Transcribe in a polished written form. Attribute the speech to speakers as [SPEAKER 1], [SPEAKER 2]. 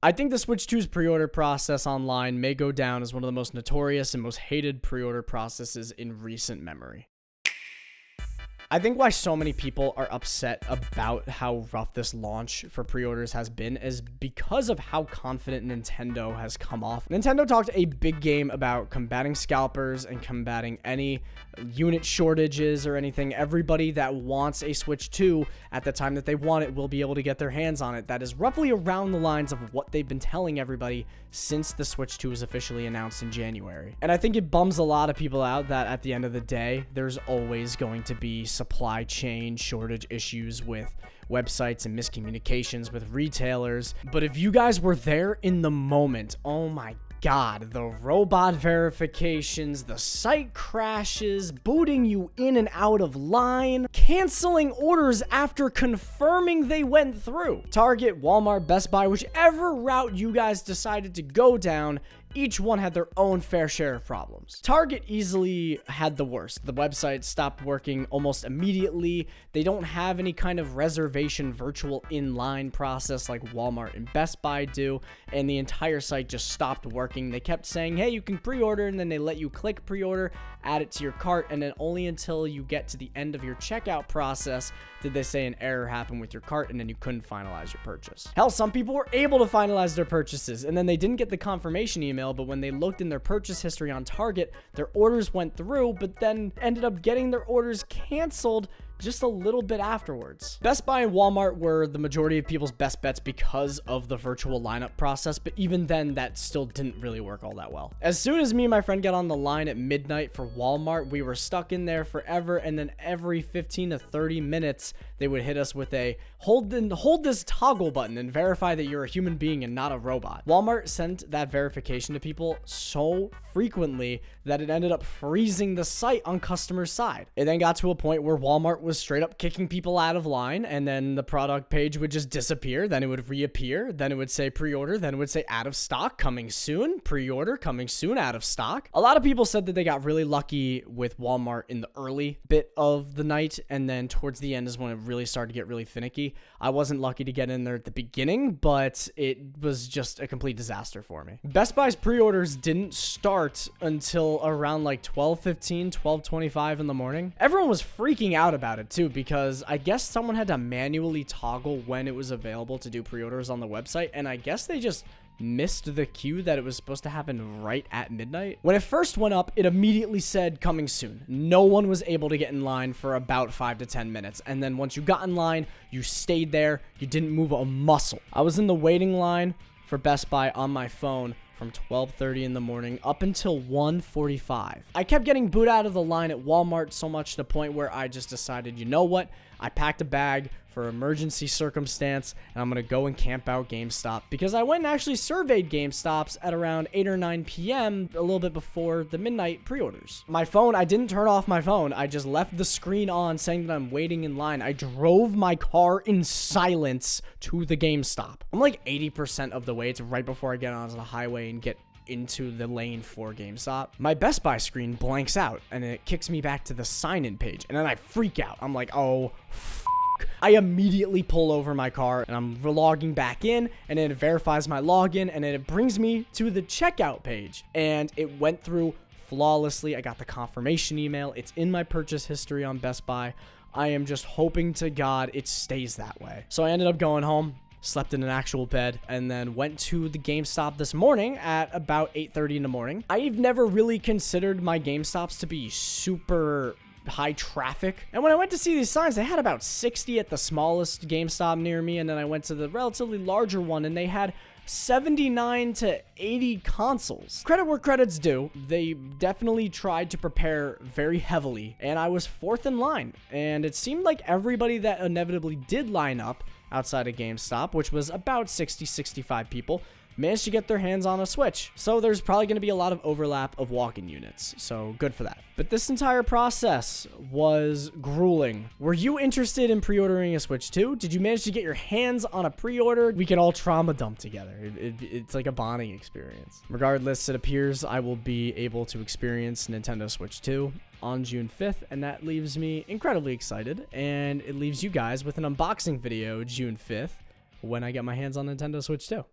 [SPEAKER 1] I think the Switch 2's pre-order process online may go down as one of the most notorious and most hated pre-order processes in recent memory. I think why so many people are upset about how rough this launch for pre-orders has been is because of how confident Nintendo has come off. Nintendo talked a big game about combating scalpers and combating any unit shortages or anything. Everybody that wants a Switch 2 at the time that they want it will be able to get their hands on it. That is roughly around the lines of what they've been telling everybody since the Switch 2 was officially announced in January. And I think it bums a lot of people out that at the end of the day, there's always going to be supply chain shortage issues with websites and miscommunications with retailers. But if you guys were there in the moment, oh my God, the robot verifications, the site crashes, booting you in and out of line, canceling orders after confirming they went through. Target, Walmart, Best Buy, whichever route you guys decided to go down, each one had their own fair share of problems. Target easily had the worst. The website stopped working almost immediately. They don't have any kind of reservation virtual inline process like Walmart and Best Buy do, and the entire site just stopped working. They kept saying, hey, you can pre-order, and then they let you click pre-order, add it to your cart, and then only until you get to the end of your checkout process did they say an error happened with your cart, and then you couldn't finalize your purchase. Hell, some people were able to finalize their purchases, and then they didn't get the confirmation email, but when they looked in their purchase history on Target, their orders went through, but then ended up getting their orders canceled just a little bit afterwards. Best Buy and Walmart were the majority of people's best bets because of the virtual lineup process, but even then, that still didn't really work all that well. As soon as me and my friend got on the line at midnight for Walmart, we were stuck in there forever, and then every 15 to 30 minutes, they would hit us with a hold this toggle button and verify that you're a human being and not a robot. Walmart sent that verification to people so frequently that it ended up freezing the site on customer side. It then got to a point where Walmart was straight up kicking people out of line, and then the product page would just disappear, then it would reappear, then it would say pre-order, then it would say out of stock, coming soon, pre-order, coming soon, out of stock. A lot of people said that they got really lucky with Walmart in the early bit of the night, and then towards the end is when it really started to get really finicky. I wasn't lucky to get in there at the beginning, but it was just a complete disaster for me. Best Buy's pre-orders didn't start until around like 12:15, 12:25 in the morning. Everyone was freaking out about it too, because I guess someone had to manually toggle when it was available to do pre-orders on the website, and I guess they just missed the cue that it was supposed to happen right at midnight. When it first went up, it immediately said coming soon. No one was able to get in line for about 5 to 10 minutes. And then once you got in line, you stayed there. You didn't move a muscle. I was in the waiting line for Best Buy on my phone from 12:30 in the morning up until 1:45. I kept getting booed out of the line at Walmart so much to the point where I just decided, you know what? I packed a bag for emergency circumstance, and I'm going to go and camp out GameStop, because I went and actually surveyed GameStops at around 8 or 9 p.m., a little bit before the midnight pre-orders. My phone, I didn't turn off my phone. I just left the screen on saying that I'm waiting in line. I drove my car in silence to the GameStop. I'm like 80% of the way. It's right before I get onto the highway and get into the lane for GameStop. My Best Buy screen blanks out, and it kicks me back to the sign-in page, and then I freak out. I'm like, oh, I immediately pull over my car, and I'm logging back in, and then it verifies my login, and then it brings me to the checkout page, and it went through flawlessly. I got the confirmation email. It's in my purchase history on Best Buy. I am just hoping to God it stays that way. So I ended up going home, slept in an actual bed, and then went to the GameStop this morning at about 8:30 in the morning. I've never really considered my GameStops to be super high traffic, and when I went to see these signs, they had about 60 at the smallest GameStop near me, and then I went to the relatively larger one, and they had 79 to 80 consoles. Credit where credit's due. They definitely tried to prepare very heavily, and I was fourth in line, and it seemed like everybody that inevitably did line up outside of GameStop, which was about 60-65 people, managed to get their hands on a Switch. So there's probably going to be a lot of overlap of walk-in units, so good for that. But this entire process was grueling. Were you interested in pre-ordering a Switch 2? Did you manage to get your hands on a pre-order? We can all trauma dump together. It's like a bonding experience. Regardless, it appears I will be able to experience Nintendo Switch 2 on June 5th, and that leaves me incredibly excited, and it leaves you guys with an unboxing video June 5th when I get my hands on Nintendo Switch 2.